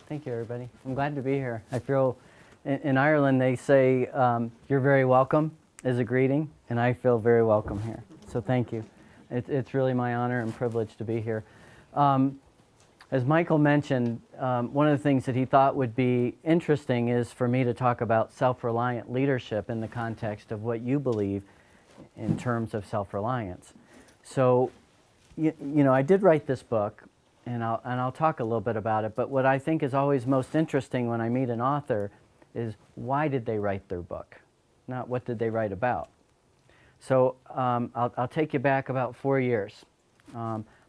Thank you, everybody. I'm glad to be here. I feel, in Ireland, they say, you're very welcome as a greeting, and I feel very welcome here. So thank you. It's really my honor and privilege to be here. As Michael mentioned, one of the things that he thought would be interesting is for me to talk about self-reliant leadership in the context of what you believe in terms of self-reliance. So, you know, I did write this book, and I'll talk a little bit about it, but what I think is always most interesting when I meet an author is why did they write their book, not what did they write about. So I'll take you back about 4 years.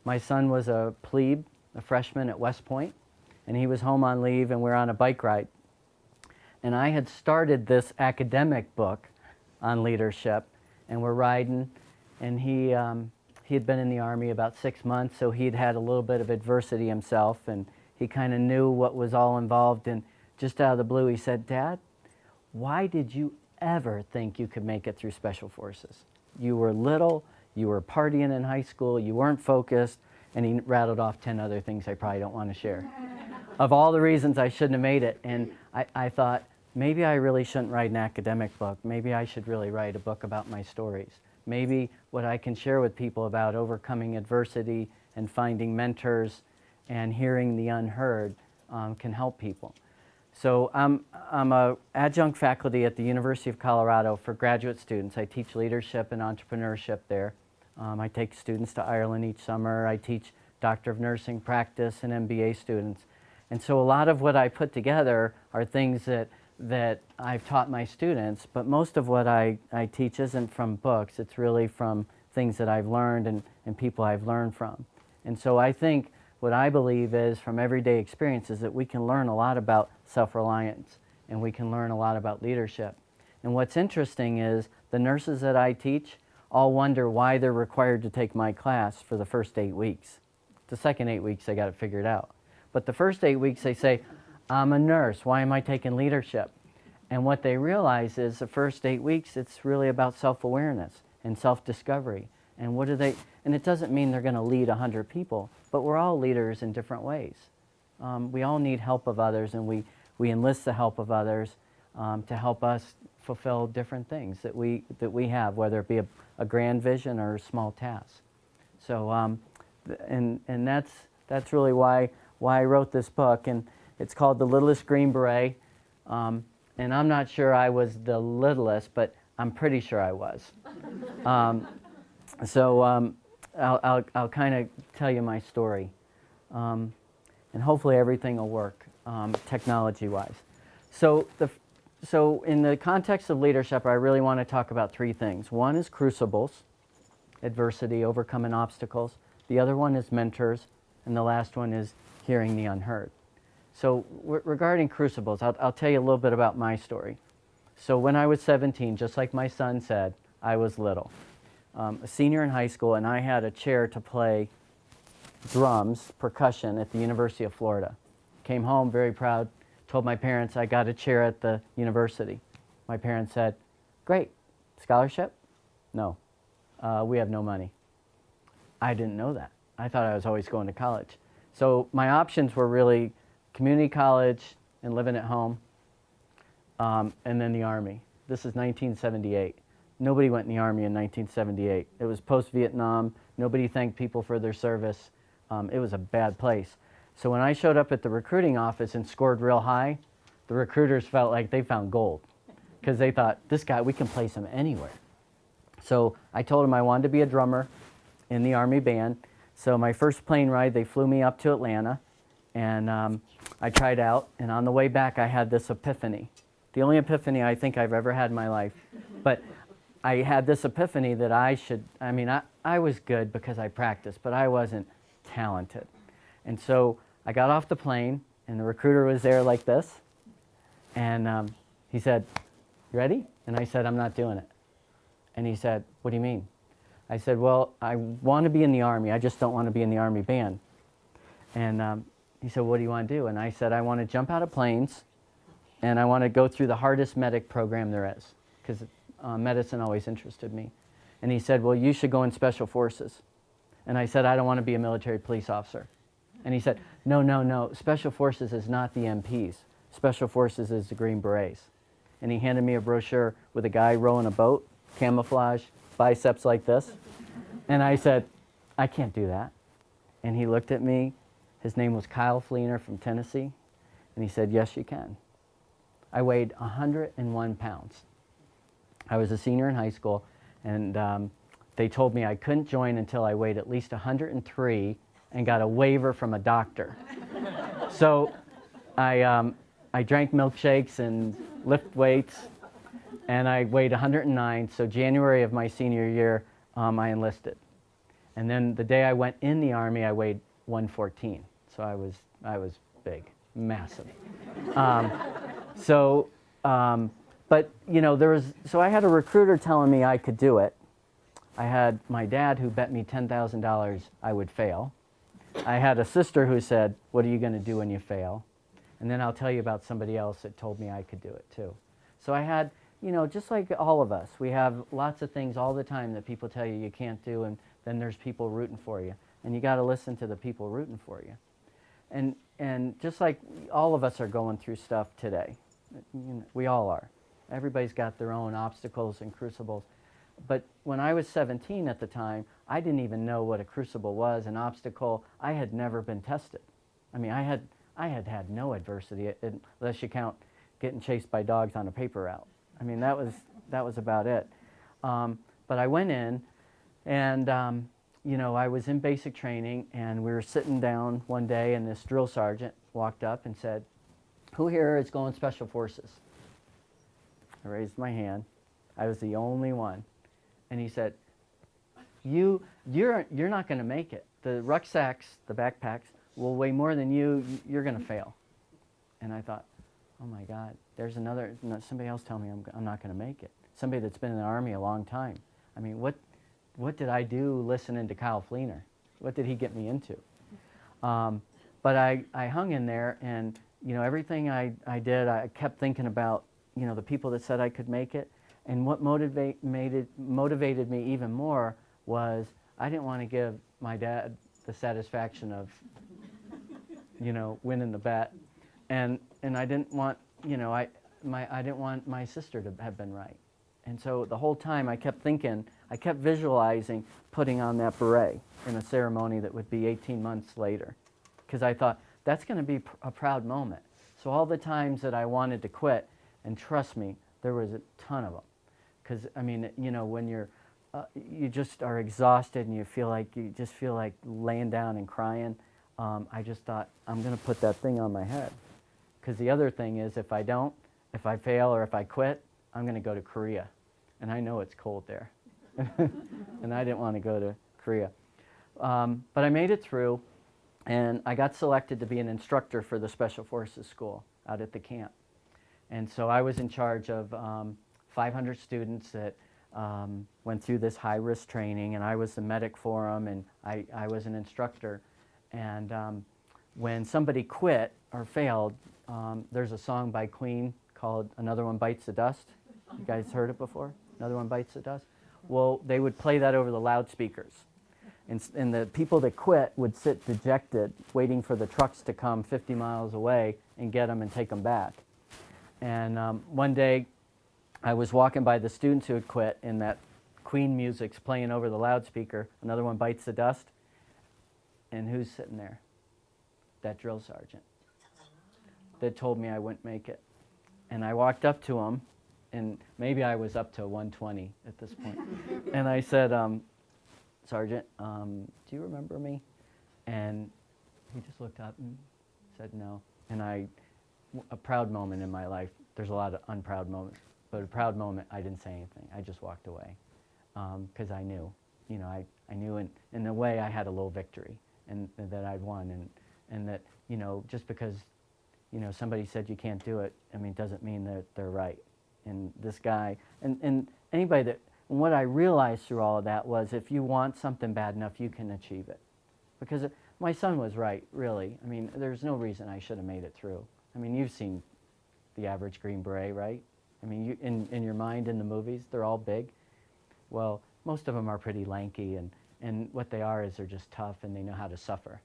My son was a plebe, a freshman at West Point, and he was home on leave, and we were on a bike ride. And I had started this academic book on leadership, and we're riding, and he had been in the Army about 6 months, so he'd had a little bit of adversity himself, and he kind of knew what was all involved. And just out of the blue, he said, "Dad, why did you ever think you could make it through Special Forces? You were little, you were partying in high school, you weren't focused," and he rattled off 10 other things I probably don't want to share, of all the reasons I shouldn't have made it. And I thought, maybe I really shouldn't write an academic book. Maybe I should really write a book about my stories. Maybe what I can share with people about overcoming adversity and finding mentors and hearing the unheard can help people. So I'm an adjunct faculty at the University of Colorado for graduate students. I teach leadership and entrepreneurship there. I take students to Ireland each summer. I teach Doctor of Nursing practice and MBA students. And so a lot of what I put together are things that I've taught my students, but most of what I teach isn't from books. It's really from things that I've learned and people I've learned from. And so I think what I believe is from everyday experiences that we can learn a lot about self-reliance and we can learn a lot about leadership. And what's interesting is the nurses that I teach all wonder why they're required to take my class for the first 8 weeks. The second 8 weeks, they got it figured out. But the first 8 weeks, they say, "I'm a nurse, why am I taking leadership?" And what they realize is the first 8 weeks, it's really about self-awareness and self-discovery. And what do they, and it doesn't mean they're going to lead 100 people, but we're all leaders in different ways. We all need help of others, and we enlist the help of others to help us fulfill different things that we have, whether it be a grand vision or a small task. So, and that's really why I wrote this book, and it's called The Littlest Green Beret. And I'm not sure I was the littlest, but I'm pretty sure I was. I'll kind of tell you my story, and hopefully everything will work technology-wise. So in the context of leadership, I really want to talk about 3 things. One is crucibles, adversity, overcoming obstacles. The other one is mentors, and the last one is hearing the unheard. So regarding crucibles, I'll tell you a little bit about my story. So when I was 17, just like my son said, I was little. A senior in high school, and I had a chair to play drums, percussion, at the University of Florida. Came home very proud, told my parents I got a chair at the university. My parents said, "Great, scholarship?" "No, we have no money." I didn't know that. I thought I was always going to college. So my options were really community college and living at home, and then the Army. This is 1978. Nobody went in the Army in 1978. It was post-Vietnam. Nobody thanked people for their service. It was a bad place. So when I showed up at the recruiting office and scored real high, the recruiters felt like they found gold because they thought, this guy, we can place him anywhere. So I told him I wanted to be a drummer in the Army band. So my first plane ride, they flew me up to Atlanta, and I tried out. And on the way back, I had this epiphany. The only epiphany I think I've ever had in my life. But I had this epiphany that I was good because I practiced, but I wasn't talented. And so I got off the plane, and the recruiter was there like this, and he said, "You ready?" And I said, "I'm not doing it." And he said, "What do you mean?" I said, "Well, I want to be in the Army. I just don't want to be in the Army band." And he said, "What do you want to do?" And I said, "I want to jump out of planes, and I want to go through the hardest medic program there is, because medicine always interested me." And he said, "Well, you should go in Special Forces." And I said, "I don't want to be a military police officer." And he said, no, no, no, Special Forces is not the MPs. Special Forces is the Green Berets. And he handed me a brochure with a guy rowing a boat, camouflage, biceps like this. And I said, I can't do that. And he looked at me. His name was Kyle Fleener from Tennessee. And he said, yes, you can. I weighed 101 pounds. I was a senior in high school, and they told me I couldn't join until I weighed at least 103 and got a waiver from a doctor. So I drank milkshakes and lift weights, and I weighed 109. So January of my senior year, I enlisted. And then the day I went in the Army, I weighed 114. So I was big, massive. But you know, so I had a recruiter telling me I could do it. I had my dad who bet me $10,000 I would fail. I had a sister who said, what are you going to do when you fail? And then I'll tell you about somebody else that told me I could do it too. So I had, you know, just like all of us, we have lots of things all the time that people tell you can't do, and then there's people rooting for you. And you got to listen to the people rooting for you. And just like all of us are going through stuff today, you know, we all are. Everybody's got their own obstacles and crucibles. But when I was 17 at the time, I didn't even know what a crucible was, an obstacle. I had never been tested. I mean, I had no adversity, unless you count getting chased by dogs on a paper route. I mean, that was about it. But I went in, and you know, I was in basic training, and we were sitting down one day, and this drill sergeant walked up and said, who here is going Special Forces? I raised my hand. I was the only one. And he said, you're not going to make it. The rucksacks, the backpacks, will weigh more than you. You're going to fail. And I thought, oh my God, there's somebody else telling me I'm not going to make it. Somebody that's been in the Army a long time. I mean, what did I do listening to Kyle Fleener? What did he get me into? But I hung in there, and you know, everything I did, I kept thinking about, you know, the people that said I could make it. And what motivated me even more was I didn't want to give my dad the satisfaction of, you know, winning the bet, and I didn't want, you know, I didn't want my sister to have been right. And so the whole time I kept thinking, I kept visualizing putting on that beret in a ceremony that would be 18 months later, because I thought that's going to be a proud moment. So all the times that I wanted to quit, and trust me, there was a ton of them. Because, I mean, you know, when you just are exhausted and you just feel like laying down and crying, I just thought, I'm going to put that thing on my head. Because the other thing is, if I fail or if I quit, I'm going to go to Korea. And I know it's cold there. And I didn't want to go to Korea. But I made it through, and I got selected to be an instructor for the Special Forces School out at the camp. And so I was in charge of 500 students that went through this high-risk training, and I was the medic for them, and I was an instructor. And when somebody quit or failed, there's a song by Queen called Another One Bites the Dust. You guys heard it before? Another One Bites the Dust? Well, they would play that over the loudspeakers. And the people that quit would sit dejected, waiting for the trucks to come 50 miles away and get them and take them back. And one day, I was walking by the students who had quit, and that Queen music's playing over the loudspeaker, Another One Bites the Dust. And who's sitting there? That drill sergeant that told me I wouldn't make it. And I walked up to him, and maybe I was up to 120 at this point. And I said, Sergeant, do you remember me? And he just looked up and said no. And a proud moment in my life, there's a lot of unproud moments, but a proud moment, I didn't say anything. I just walked away because I knew, you know, I knew in a way I had a little victory and that I'd won, and that, you know, just because, you know, somebody said you can't do it, I mean, doesn't mean that they're right. And this guy, and anybody that, and what I realized through all of that was if you want something bad enough, you can achieve it. Because my son was right, really. I mean, there's no reason I should have made it through. I mean, you've seen the average Green Beret, right? I mean, you, in your mind, in the movies, they're all big. Well, most of them are pretty lanky, and what they are is they're just tough, and they know how to suffer.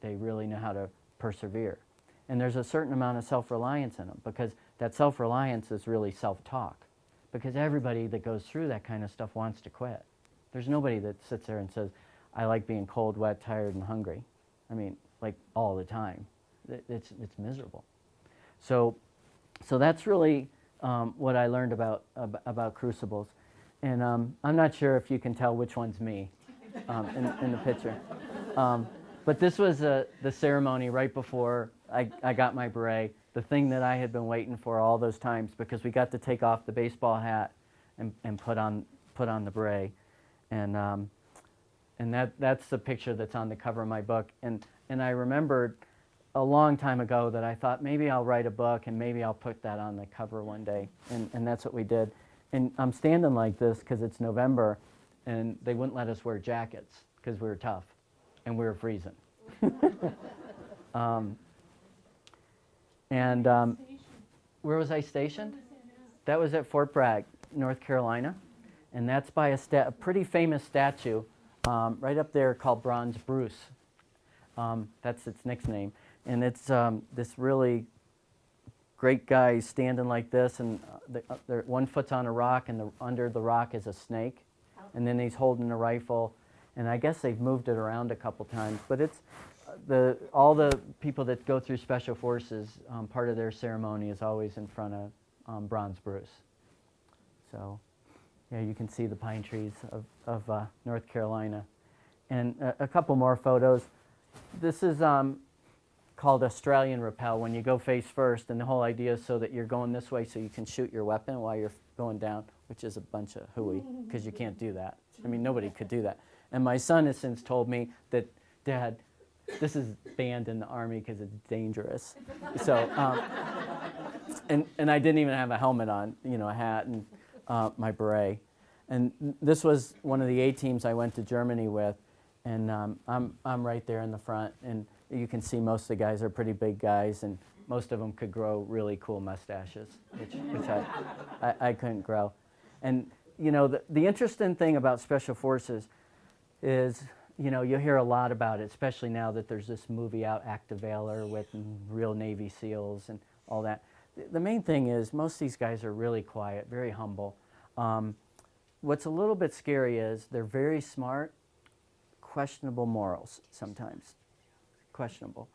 They really know how to persevere. And there's a certain amount of self-reliance in them, because that self-reliance is really self-talk. Because everybody that goes through that kind of stuff wants to quit. There's nobody that sits there and says, I like being cold, wet, tired, and hungry. I mean, like all the time. It's miserable. So that's really what I learned about crucibles. And I'm not sure if you can tell which one's me in the picture. But this was the ceremony right before I got my beret, the thing that I had been waiting for all those times, because we got to take off the baseball hat and put on the beret. And that's the picture that's on the cover of my book. And I remembered a long time ago that I thought maybe I'll write a book and maybe I'll put that on the cover one day. And that's what we did. And I'm standing like this because it's November, and they wouldn't let us wear jackets because we were tough and we were freezing. Where was I stationed? That was at Fort Bragg, North Carolina. And that's by a pretty famous statue right up there called Bronze Bruce. That's its nickname. And it's this really great guy standing like this, and one foot's on a rock, and under the rock is a snake. And then he's holding a rifle. And I guess they've moved it around a couple times. But it's all the people that go through Special Forces, part of their ceremony is always in front of Bronze Bruce. So yeah, you can see the pine trees of North Carolina. And a couple more photos. This is called Australian rappel, when you go face first, and the whole idea is so that you're going this way so you can shoot your weapon while you're going down, which is a bunch of hooey, because you can't do that. I mean, nobody could do that. And my son has since told me that, Dad, this is banned in the Army because it's dangerous. So, and I didn't even have a helmet on, a hat and my beret. And this was one of the A teams I went to Germany with, and I'm right there in the front, and you can see most of the guys are pretty big guys, and most of them could grow really cool mustaches, which I couldn't grow. And the interesting thing about Special Forces is, you'll hear a lot about it, especially now that there's this movie out, Active Valor, with real Navy SEALs and all that. The main thing is most of these guys are really quiet, very humble. What's a little bit scary is they're very smart, questionable morals sometimes. Questionable.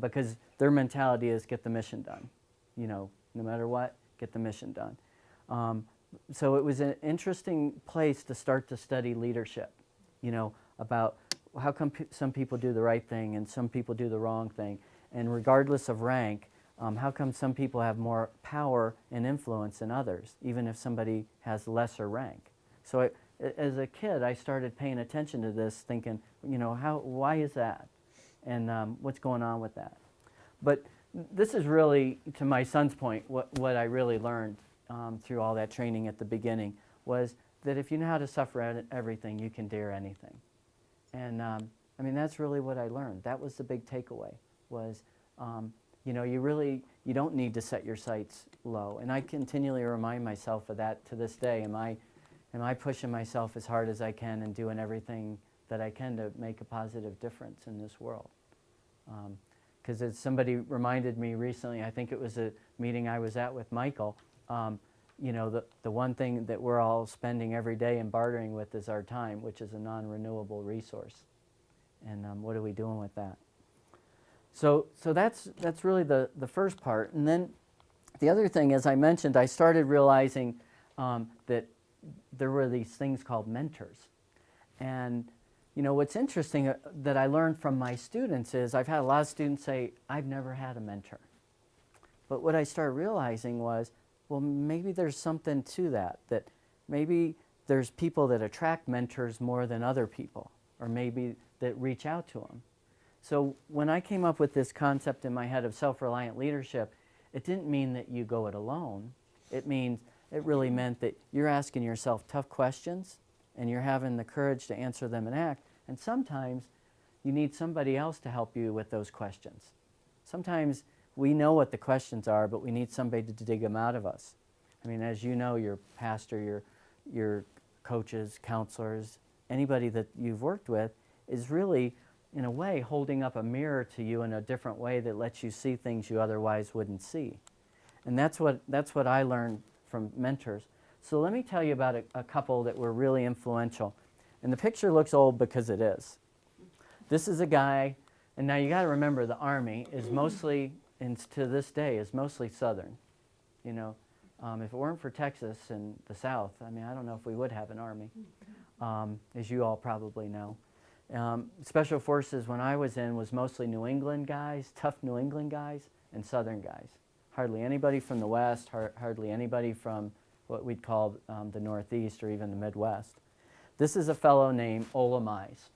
Because their mentality is get the mission done. No matter what, get the mission done. So it was an interesting place to start to study leadership, about how come some people do the right thing and some people do the wrong thing. And regardless of rank, how come some people have more power and influence than others, even if somebody has lesser rank. So as a kid, I started paying attention to this, thinking, why is that? And what's going on with that? But this is really, to my son's point, what I really learned through all that training at the beginning was that if you know how to suffer at everything, you can dare anything. And that's really what I learned. That was the big takeaway, was you don't need to set your sights low. And I continually remind myself of that to this day. Am I pushing myself as hard as I can and doing everything that I can to make a positive difference in this world? Because as somebody reminded me recently, I think it was a meeting I was at with Michael, the one thing that we're all spending every day and bartering with is our time, which is a non-renewable resource. And what are we doing with that? So that's really the first part. And then the other thing, as I mentioned, I started realizing that there were these things called mentors. And what's interesting that I learned from my students is I've had a lot of students say, I've never had a mentor. But what I started realizing was, well, maybe there's something to that maybe there's people that attract mentors more than other people, or maybe that reach out to them. So when I came up with this concept in my head of self-reliant leadership, it didn't mean that you go it alone. It really meant that you're asking yourself tough questions, and you're having the courage to answer them and act. And sometimes you need somebody else to help you with those questions. Sometimes we know what the questions are, but we need somebody to dig them out of us. I mean, as you know, your pastor, your coaches, counselors, anybody that you've worked with is really in a way, holding up a mirror to you in a different way that lets you see things you otherwise wouldn't see. And that's what I learned from mentors. So let me tell you about a couple that were really influential. And the picture looks old because it is. This is a guy, and now you got to remember the Army is mostly, and to this day, is mostly Southern. You know, if it weren't for Texas and the South, I mean, I don't know if we would have an Army, as you all probably know. Special Forces, when I was in, was mostly New England guys, tough New England guys, and Southern guys. Hardly anybody from the West, hardly anybody from what we'd call the Northeast or even the Midwest. This is a fellow named Ola Mize.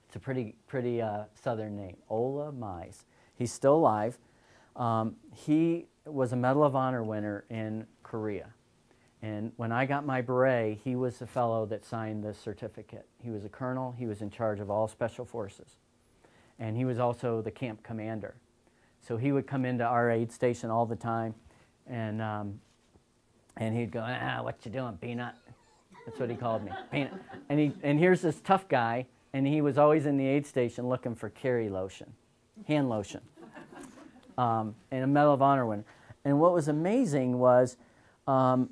It's a pretty Southern name, Ola Mize. He's still alive. He was a Medal of Honor winner in Korea. And when I got my beret, he was the fellow that signed the certificate. He was a colonel. He was in charge of all special forces. And he was also the camp commander. So he would come into our aid station all the time, and he'd go, what you doing, Peanut? That's what he called me, Peanut. And here's this tough guy, and he was always in the aid station looking for Kerry lotion, hand lotion, and a Medal of Honor winner. And what was amazing was what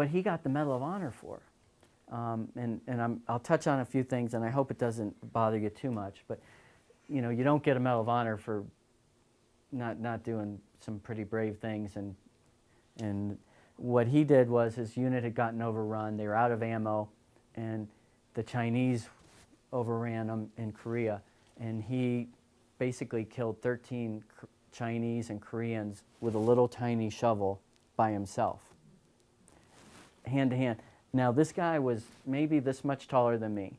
he got the Medal of Honor for. I'll touch on a few things, and I hope it doesn't bother you too much. But you know, you don't get a Medal of Honor for not doing some pretty brave things. And what he did was his unit had gotten overrun. They were out of ammo, and the Chinese overran them in Korea. And he basically killed 13 Chinese and Koreans with a little tiny shovel by himself, hand to hand. Now this guy was maybe this much taller than me.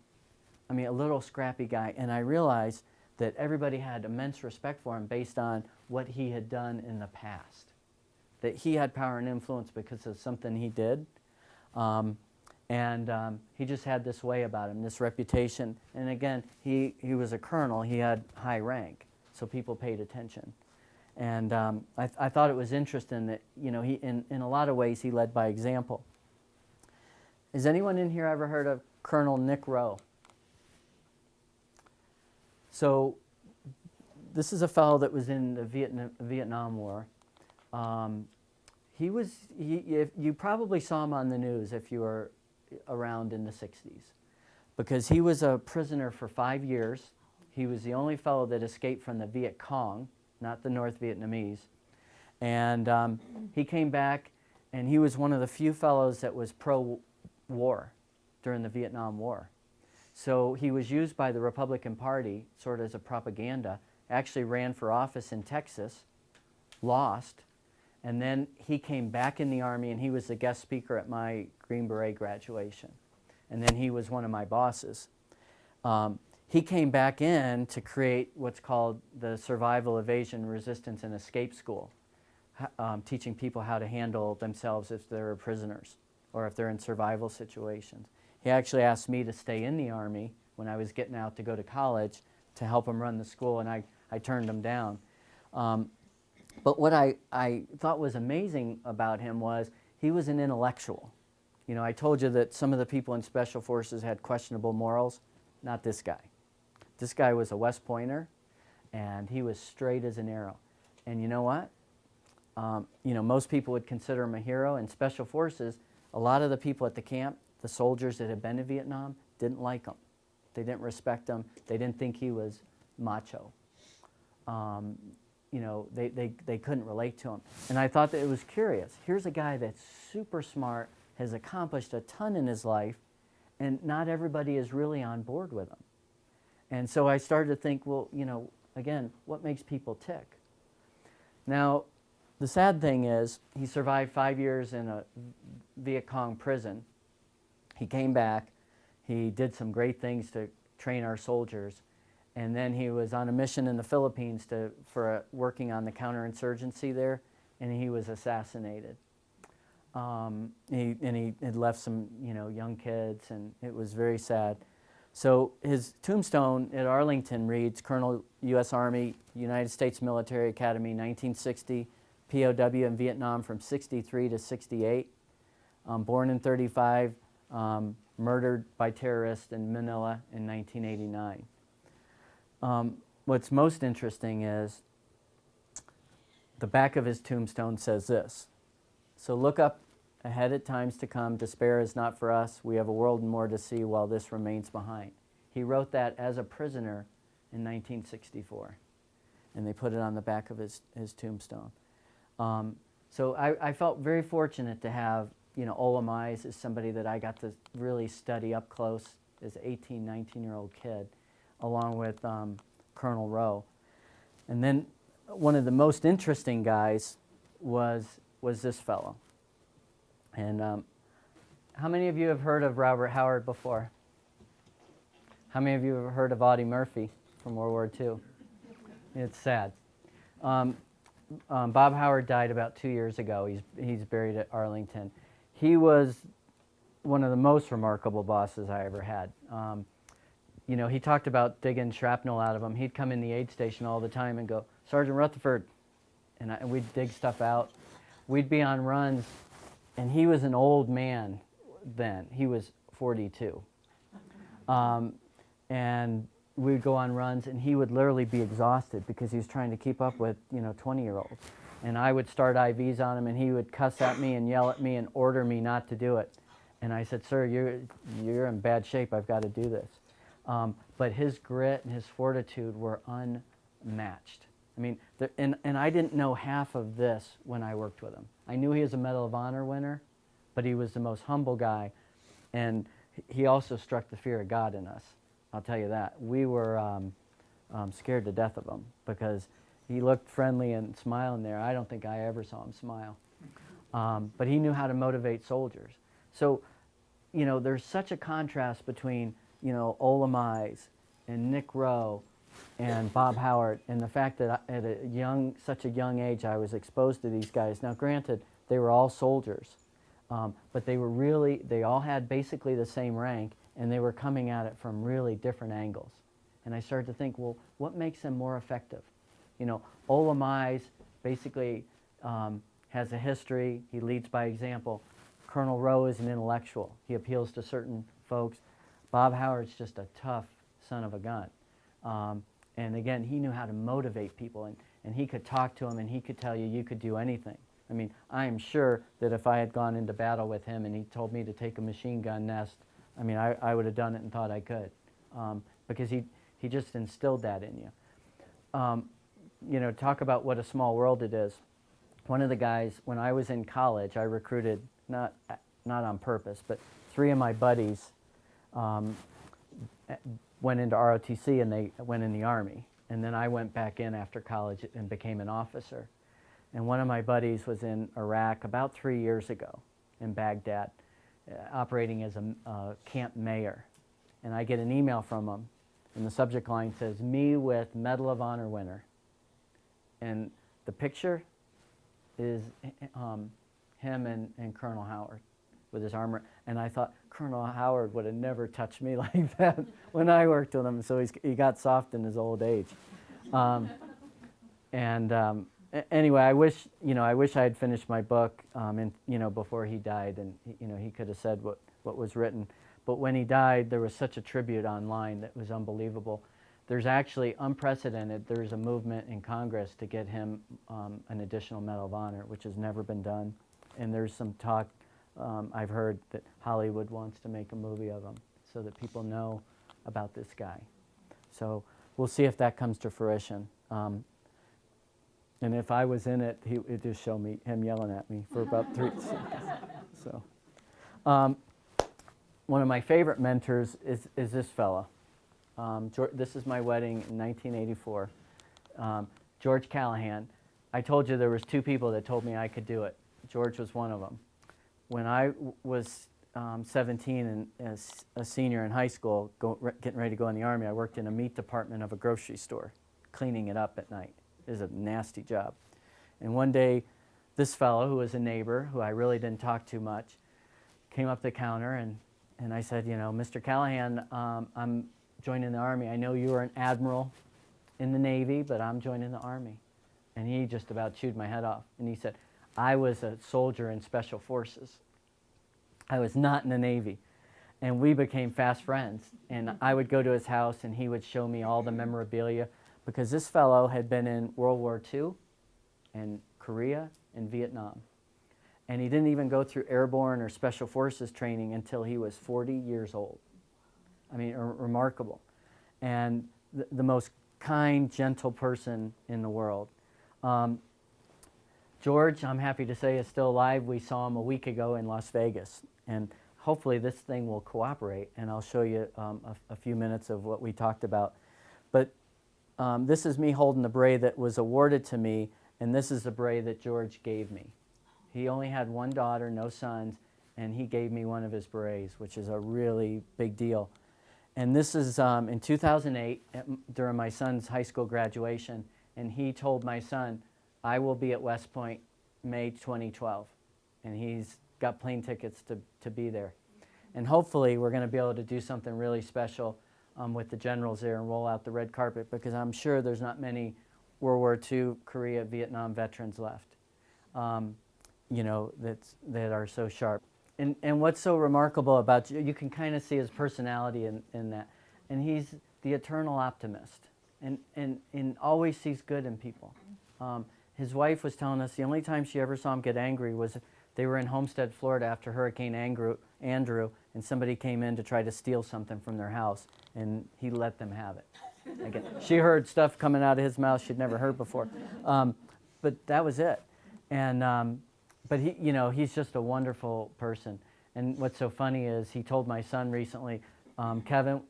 I mean, a little scrappy guy. And I realized that everybody had immense respect for him based on what he had done in the past. That he had power and influence because of something he did. He just had this way about him, this reputation. And again, he was a colonel. He had high rank, so people paid attention. And I thought it was interesting that, you know, he in a lot of ways he led by example. Has anyone in here ever heard of Colonel Nick Rowe? So this is a fellow that was in the Vietnam War. You probably saw him on the news if you were around in the 60s, because he was a prisoner for 5 years. He was the only fellow that escaped from the Viet Cong, not the North Vietnamese. And he came back, and he was one of the few fellows that was pro-war during the Vietnam War. So he was used by the Republican Party sort of as a propaganda, actually ran for office in Texas, lost, and then he came back in the Army, and he was the guest speaker at my Green Beret graduation. And then he was one of my bosses. He came back in to create what's called the Survival, Evasion, Resistance, and Escape School, teaching people how to handle themselves if they're prisoners or if they're in survival situations. He actually asked me to stay in the Army when I was getting out to go to college to help him run the school, and I turned him down. But what I thought was amazing about him was he was an intellectual. You know, I told you that some of the people in Special Forces had questionable morals. Not this guy. This guy was a West Pointer, and he was straight as an arrow. And you know what? You know, most people would consider him a hero. In Special Forces, a lot of the people at the camp, the soldiers that had been to Vietnam, didn't like him. They didn't respect him. They didn't think he was macho. You know, they couldn't relate to him. And I thought that it was curious. Here's a guy that's super smart, has accomplished a ton in his life, and not everybody is really on board with him. And so I started to think, well, you know, again, what makes people tick? Now, the sad thing is, he survived 5 years in a Viet Cong prison. He came back. He did some great things to train our soldiers. And then he was on a mission in the Philippines for working on the counterinsurgency there, and he was assassinated. He had left some, you know, young kids, and it was very sad. So his tombstone at Arlington reads, Colonel, U.S. Army, United States Military Academy, 1960, POW in Vietnam from 63 to 68. Born in 35, murdered by terrorists in Manila in 1989. What's most interesting is the back of his tombstone says this: "So look up ahead at times to come. Despair is not for us. We have a world more to see while this remains behind." He wrote that as a prisoner in 1964, and they put it on the back of his tombstone. So I felt very fortunate to have, Ola Mize as somebody that I got to really study up close as an 18, 19-year-old kid, along with Colonel Rowe. And then one of the most interesting guys was this fellow. And how many of you have heard of Robert Howard before? How many of you have heard of Audie Murphy from World War II? It's sad. Bob Howard died about 2 years ago. He's buried at Arlington. He was one of the most remarkable bosses I ever had. He talked about digging shrapnel out of him. He'd come in the aid station all the time and go, "Sergeant Rutherford," and we'd dig stuff out. We'd be on runs, and he was an old man then. He was 42. And we'd go on runs, and he would literally be exhausted because he was trying to keep up with, 20-year-olds. And I would start IVs on him, and he would cuss at me and yell at me and order me not to do it. And I said, "Sir, you're in bad shape. I've got to do this." But his grit and his fortitude were unmatched. I mean, and I didn't know half of this when I worked with him. I knew he was a Medal of Honor winner, but he was the most humble guy, and he also struck the fear of God in us. I'll tell you that. We were scared to death of him because he looked friendly and smiling there. I don't think I ever saw him smile. But he knew how to motivate soldiers. So, there's such a contrast between, Ola Mize and Nick Rowe and Bob Howard, and the fact that at such a young age I was exposed to these guys. Now, granted, they were all soldiers, but they all had basically the same rank, and they were coming at it from really different angles. And I started to think, well, what makes them more effective? Ola Mize basically has a history. He leads by example. Colonel Rowe is an intellectual. He appeals to certain folks. Bob Howard's just a tough son of a gun. And again, he knew how to motivate people, and he could talk to them, and he could tell you could do anything. I mean, I am sure that if I had gone into battle with him and he told me to take a machine gun nest, I would have done it and thought I could, because he just instilled that in you. Talk about what a small world it is. One of the guys, when I was in college, I recruited, not on purpose, but 3 of my buddies went into ROTC, and they went in the Army. And then I went back in after college and became an officer. And one of my buddies was in Iraq about 3 years ago in Baghdad, operating as a camp mayor. And I get an email from him, and the subject line says, "Me with Medal of Honor winner." And the picture is him and Colonel Howard with his armor. And I thought, Colonel Howard would have never touched me like that when I worked with him, so he got soft in his old age. Anyway, I wish I had finished my book, before he died, and he could have said what was written. But when he died, there was such a tribute online that was unbelievable. There's actually unprecedented. There's a movement in Congress to get him an additional Medal of Honor, which has never been done. And there's some talk I've heard that Hollywood wants to make a movie of him so that people know about this guy. So we'll see if that comes to fruition. And if I was in it, it'd just show me him yelling at me for about 3 seconds. So, one of my favorite mentors is this fella. This is my wedding in 1984. George Callahan. I told you there was 2 people that told me I could do it. George was one of them. When I was 17 and as a senior in high school, getting ready to go in the Army, I worked in a meat department of a grocery store, cleaning it up at night. It was a nasty job. And one day, this fellow, who was a neighbor, who I really didn't talk to much, came up to the counter, and I said, "Mr. Callahan, I'm joining the Army. I know you were an admiral in the Navy, but I'm joining the Army." And he just about chewed my head off. And he said, "I was a soldier in Special Forces. I was not in the Navy." and we became fast friends. And I would go to his house, and he would show me all the memorabilia, because this fellow had been in World War II and Korea and Vietnam. And he didn't even go through airborne or special forces training until he was 40 years old. I mean, remarkable. And the most kind, gentle person in the world. George, I'm happy to say, is still alive. We saw him a week ago in Las Vegas. And hopefully this thing will cooperate, and I'll show you a few minutes of what we talked about. But this is me holding the beret that was awarded to me, and this is the beret that George gave me. He only had one daughter, no sons, and he gave me one of his berets, which is a really big deal. And this is in 2008, during my son's high school graduation, and he told my son, I will be at West Point May 2012. And he's got plane tickets to be there. And hopefully we're going to be able to do something really special with the generals there and roll out the red carpet, because I'm sure there's not many World War II, Korea, Vietnam veterans left, you know, that are so sharp. And what's so remarkable about you can kind of see his personality in that. And he's the eternal optimist, and always sees good in people. His wife was telling us the only time she ever saw him get angry was they were in Homestead, Florida after Hurricane Andrew, and somebody came in to try to steal something from their house, and he let them have it. Again, she heard stuff coming out of his mouth she'd never heard before. But that was it. And but he, you know, he's just a wonderful person. And what's so funny is he told my son recently, Kevin,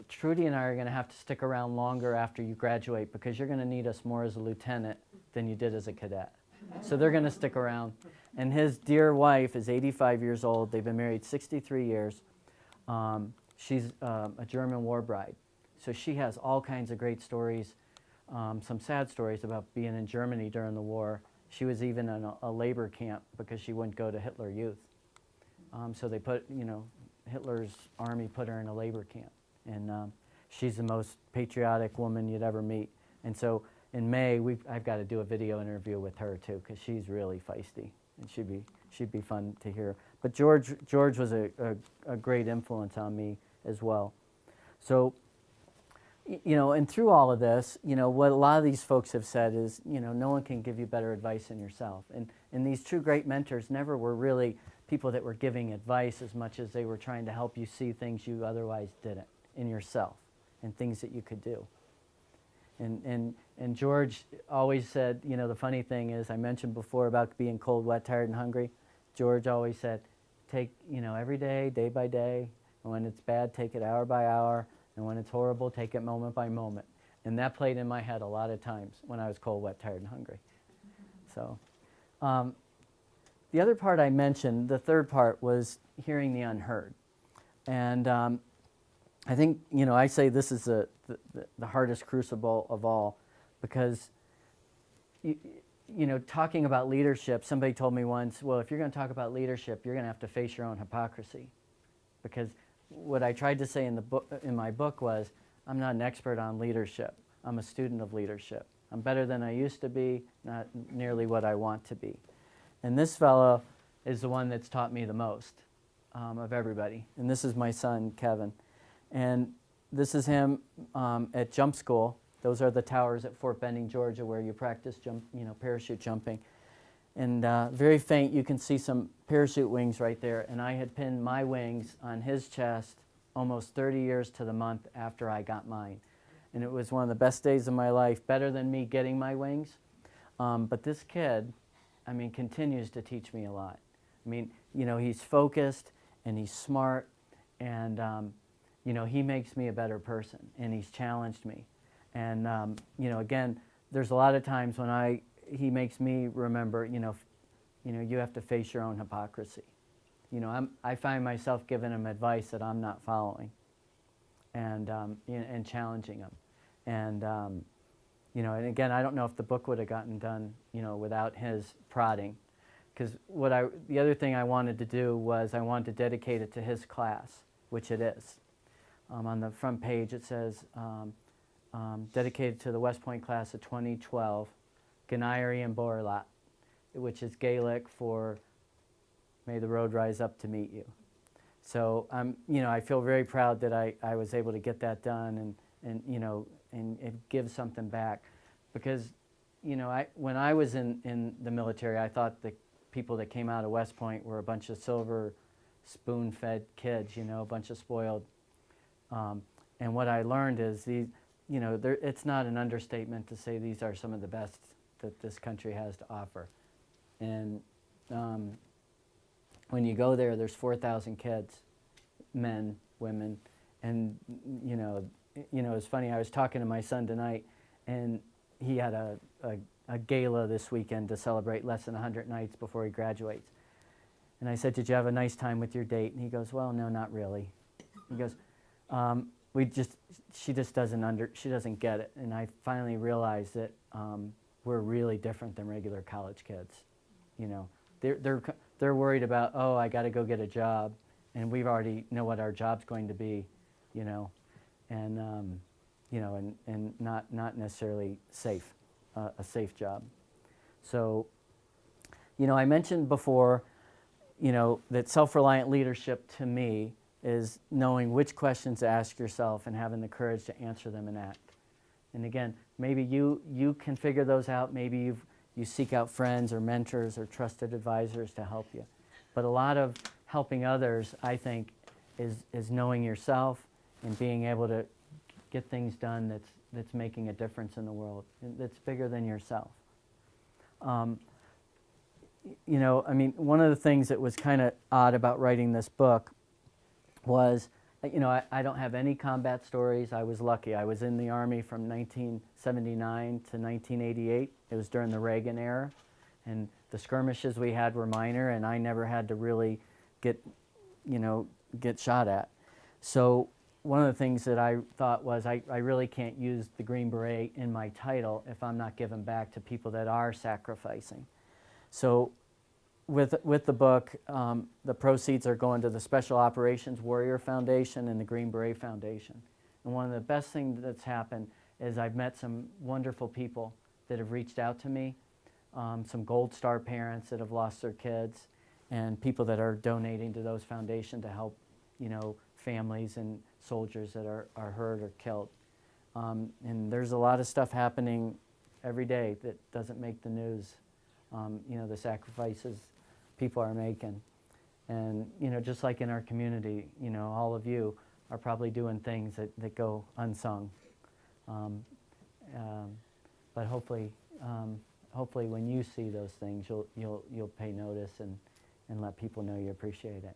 Trudy and I are going to have to stick around longer after you graduate, because you're going to need us more as a lieutenant than you did as a cadet. So they're going to stick around. And his dear wife is 85 years old. They've been married 63 years. She's a German war bride. So she has all kinds of great stories, some sad stories about being in Germany during the war. She was even in a labor camp because she wouldn't go to Hitler Youth. So they put, you know, Hitler's army put her in a labor camp. And she's the most patriotic woman you'd ever meet. And so in May, I've got to do a video interview with her too, because she's really feisty, and she'd be fun to hear. But George was a great influence on me as well. So, you know, and through all of this, you know, what a lot of these folks have said is, you know, no one can give you better advice than yourself. And these true great mentors never were really people that were giving advice as much as they were trying to help you see things you otherwise didn't in yourself, and things that you could do. And George always said, you know, the funny thing is, I mentioned before about being cold, wet, tired, and hungry. George always said, take, you know, every day, day by day, and when it's bad, take it hour by hour, and when it's horrible, take it moment by moment. And that played in my head a lot of times when I was cold, wet, tired, and hungry. So the other part I mentioned, the third part, was hearing the unheard. And I think, you know, I say this is the hardest crucible of all, because, you know, talking about leadership, somebody told me once, well, if you're going to talk about leadership, you're going to have to face your own hypocrisy. Because what I tried to say in my book was, I'm not an expert on leadership. I'm a student of leadership. I'm better than I used to be, not nearly what I want to be. And this fellow is the one that's taught me the most of everybody. And this is my son, Kevin. And this is him at jump school. Those are the towers at Fort Benning, Georgia, where you practice parachute jumping. And very faint, you can see some parachute wings right there. And I had pinned my wings on his chest almost 30 years to the month after I got mine. And it was one of the best days of my life, better than me getting my wings. But this kid, I mean, continues to teach me a lot. I mean, you know, he's focused and he's smart, and you know, he makes me a better person, and he's challenged me. And you know, again, there's a lot of times when he makes me remember, you know, you have to face your own hypocrisy. You know, I find myself giving him advice that I'm not following, and challenging him. And you know, and again, I don't know if the book would have gotten done, you know, without his prodding. Because the other thing I wanted to do was I wanted to dedicate it to his class, which it is. On the front page it says, dedicated to the West Point class of 2012, Ganairi and Borlat, which is Gaelic for, may the road rise up to meet you. So I feel very proud that I was able to get that done and give something back, because when I was in the military, I thought the people that came out of West Point were a bunch of silver spoon-fed kids, a bunch of spoiled. And what I learned is it's not an understatement to say these are some of the best that this country has to offer. And when you go there, there's 4,000 kids, men, women, and it's funny. I was talking to my son tonight, and he had a gala this weekend to celebrate less than 100 nights before he graduates. And I said, "Did you have a nice time with your date?" And he goes, "Well, no, not really." He goes, she just doesn't get it. And I finally realized that we're really different than regular college kids. They're worried about, oh, I got to go get a job, and we already know what our job's going to be, and not necessarily safe, a safe job. So, I mentioned before, that self-reliant leadership to me is knowing which questions to ask yourself and having the courage to answer them and act. And again, maybe you can figure those out. Maybe you seek out friends or mentors or trusted advisors to help you. But a lot of helping others, I think, is knowing yourself and being able to get things done that's making a difference in the world, that's bigger than yourself. One of the things that was kind of odd about writing this book was, I don't have any combat stories. I was lucky. I was in the Army from 1979 to 1988. It was during the Reagan era, and the skirmishes we had were minor, and I never had to really get shot at. So one of the things that I thought was I really can't use the Green Beret in my title if I'm not giving back to people that are sacrificing. So with the book, the proceeds are going to the Special Operations Warrior Foundation and the Green Beret Foundation. And one of the best things that's happened is I've met some wonderful people that have reached out to me, some Gold Star parents that have lost their kids, and people that are donating to those foundations to help, families and soldiers that are hurt or killed. And there's a lot of stuff happening every day that doesn't make the news. The sacrifices people are making. And, just like in our community, all of you are probably doing things that go unsung. But hopefully when you see those things, you'll pay notice and let people know you appreciate it.